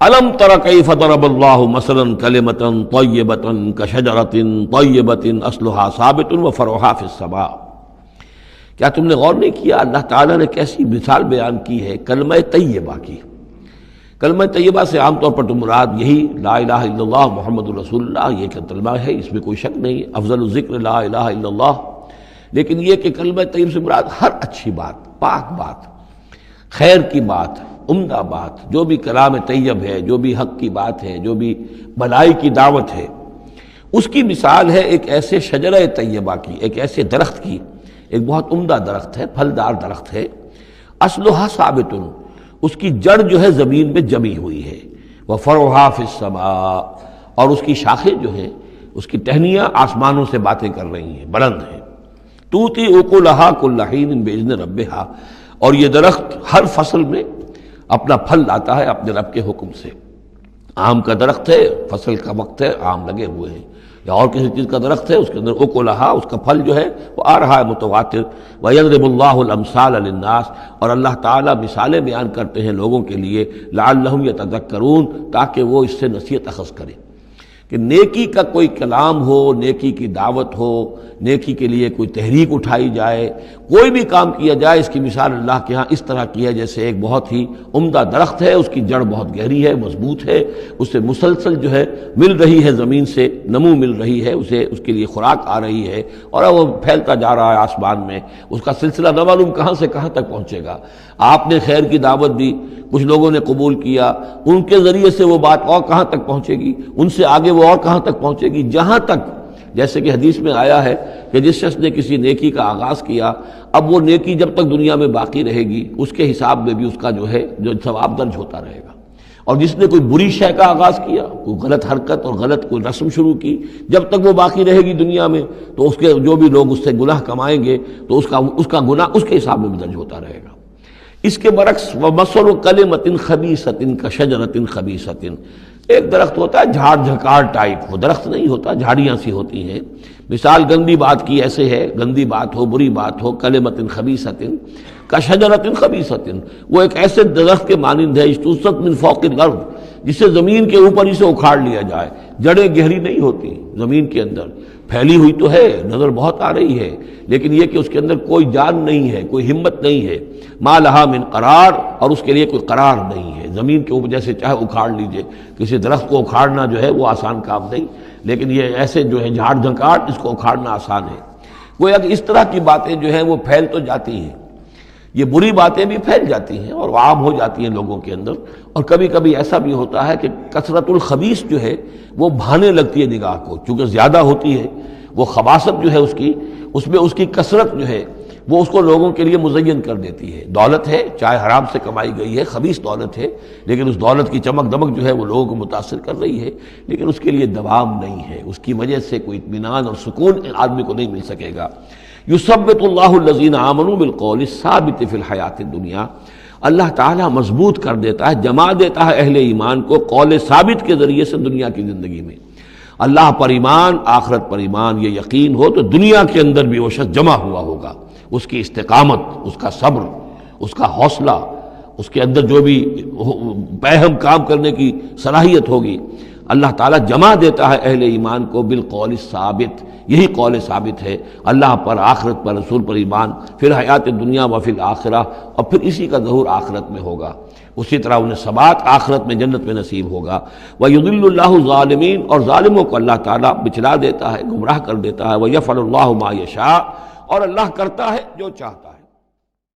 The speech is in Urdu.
الم تر کیف ضرب اللہ مثلا کلمۃ طیبۃ کشجرۃ طیبۃ اصلها ثابت وفرعها فی السماء۔ کیا تم نے غور نہیں کیا اللہ تعالیٰ نے کیسی مثال بیان کی ہے کلمہ طیبہ کی؟ کلمہ طیبہ سے عام طور پر تو مراد یہی لا الہ الا اللہ محمد رسول اللہ، یہ کلمہ ہے، اس میں کوئی شک نہیں، افضل الذکر لا الہ الا اللہ۔ لیکن یہ کہ کلمہ طیب سے مراد ہر اچھی بات، پاک بات، خیر کی بات، عمدہ بات، جو بھی کلام طیب ہے، جو بھی حق کی بات ہے، جو بھی بھلائی کی دعوت ہے، اس کی مثال ہے ایک ایسے شجرہ طیبہ کی، ایک ایسے درخت کی، ایک بہت عمدہ درخت ہے، پھلدار درخت ہے، اصلھا ثابت، اس کی جڑ جو ہے زمین میں جمی ہوئی ہے، وفرعھا فی السماء، اور اس کی شاخیں جو ہیں، اس کی ٹہنیاں آسمانوں سے باتیں کر رہی ہیں، بلند ہیں، تؤتی اکلھا کل حین باذن ربھا، اور یہ درخت ہر فصل میں اپنا پھل لاتا ہے اپنے رب کے حکم سے۔ آم کا درخت ہے، فصل کا وقت ہے، آم لگے ہوئے ہیں، یا اور کسی چیز کا درخت ہے، اس کے اندر اکلھا، اس کا پھل جو ہے وہ آ رہا ہے متواتر۔ وَيَضْرِبُ اللَّهُ الْأَمْثَالَ لِلنَّاسِ، اور اللہ تعالیٰ مثالیں بیان کرتے ہیں لوگوں کے لیے، لَعَلَّهُمْ يَتَذَكَّرُونَ، تاکہ وہ اس سے نصیحت اخذ کریں کہ نیکی کا کوئی کلام ہو، نیکی کی دعوت ہو، نیکی کے لیے کوئی تحریک اٹھائی جائے، کوئی بھی کام کیا جائے، اس کی مثال اللہ کے ہاں اس طرح کی ہے جیسے ایک بہت ہی عمدہ درخت ہے، اس کی جڑ بہت گہری ہے، مضبوط ہے، اسے مسلسل جو ہے مل رہی ہے، زمین سے نمو مل رہی ہے، اسے اس کے لیے خوراک آ رہی ہے، اور وہ پھیلتا جا رہا ہے آسمان میں، اس کا سلسلہ نہ معلوم کہاں سے کہاں تک پہنچے گا۔ آپ نے خیر کی دعوت دی، کچھ لوگوں نے قبول کیا، ان کے ذریعے سے وہ بات اور کہاں تک پہنچے گی، ان سے آگے وہ اور کہاں تک پہنچے گی، جہاں تک، جیسے کہ حدیث میں آیا ہے کہ جس شخص نے کسی نیکی کا آغاز کیا، اب وہ نیکی جب تک دنیا میں باقی رہے گی، اس کے حساب میں بھی اس کا جو ہے جو ثواب درج ہوتا رہے گا۔ اور جس نے کوئی بری شے کا آغاز کیا، کوئی غلط حرکت اور غلط کوئی رسم شروع کی، جب تک وہ باقی رہے گی دنیا میں، تو اس کے جو بھی لوگ اس سے گناہ کمائیں گے تو اس کا گناہ اس کے حساب میں بھی درج ہوتا رہے گا۔ اس کے برعکس وَمَثَلُ كَلِمَةٍ خَبِيثَةٍ كَشَجَرَةٍ خَبِيثَةٍ، ایک درخت ہوتا ہے جھاڑ جھکاڑ ٹائپ، وہ درخت نہیں ہوتا، جھاڑیاں سی ہوتی ہیں۔ مثال گندی بات کی ایسے ہے، گندی بات ہو، بری بات ہو، كَلِمَةٍ خَبِيثَةٍ كَشَجَرَةٍ خَبِيثَةٍ، وہ ایک ایسے درخت کے مانند ہے اجْتُثَّتْ مِن فوق الارض، جسے زمین کے اوپر ہی سے اکھاڑ لیا جائے، جڑیں گہری نہیں ہوتی، زمین کے اندر پھیلی ہوئی تو ہے، نظر بہت آ رہی ہے، لیکن یہ کہ اس کے اندر کوئی جان نہیں ہے، کوئی ہمت نہیں ہے، ما لہا من قرار، اور اس کے لیے کوئی قرار نہیں ہے۔ زمین کے اوپر جیسے چاہے اکھاڑ لیجئے، کسی درخت کو اکھاڑنا جو ہے وہ آسان کام نہیں، لیکن یہ ایسے جو ہے جھاڑ جھنکاڑ، اس کو اکھاڑنا آسان ہے۔ گویا کہ اس طرح کی باتیں جو ہیں وہ پھیل تو جاتی ہیں، یہ بری باتیں بھی پھیل جاتی ہیں اور عام ہو جاتی ہیں لوگوں کے اندر، اور کبھی کبھی ایسا بھی ہوتا ہے کہ کثرت الخبیث جو ہے وہ بھانے لگتی ہے نگاہ کو، چونکہ زیادہ ہوتی ہے وہ خباثت جو ہے اس میں اس کی کثرت جو ہے وہ اس کو لوگوں کے لیے مزین کر دیتی ہے۔ دولت ہے، چاہے حرام سے کمائی گئی ہے، خبیث دولت ہے، لیکن اس دولت کی چمک دمک جو ہے وہ لوگوں کو متاثر کر رہی ہے، لیکن اس کے لیے دوام نہیں ہے، اس کی وجہ سے کوئی اطمینان اور سکون آدمی کو نہیں مل سکے گا۔ یثبت اللہ الذین آمنوا بالقول الثابت فی الحیات الدنیا، اللہ تعالیٰ مضبوط کر دیتا ہے، جما دیتا ہے اہل ایمان کو قول ثابت کے ذریعے سے دنیا کی زندگی میں۔ اللہ پر ایمان، آخرت پر ایمان، یہ یقین ہو تو دنیا کے اندر بھی وہ شخص جمع ہوا ہوگا، اس کی استقامت، اس کا صبر، اس کا حوصلہ، اس کے اندر جو بھی باہم کام کرنے کی صلاحیت ہوگی، اللہ تعالیٰ جمع دیتا ہے اہل ایمان کو بالقول ثابت، یہی قول ثابت ہے، اللہ پر، آخرت پر، رسول پر ایمان، پھر حیات دنیا و فی الآخرہ، اور پھر اسی کا ظہور آخرت میں ہوگا، اسی طرح انہیں ثبات آخرت میں جنت میں نصیب ہوگا۔ وَيُضِلُّ اللَّهُ الظَّالِمِينَ، اور ظالموں کو اللہ تعالیٰ بچلا دیتا ہے، گمراہ کر دیتا ہے۔ وَيَفْعَلُ اللَّهُ مَا يَشَاءُ، اور اللہ کرتا ہے جو چاہتا ہے۔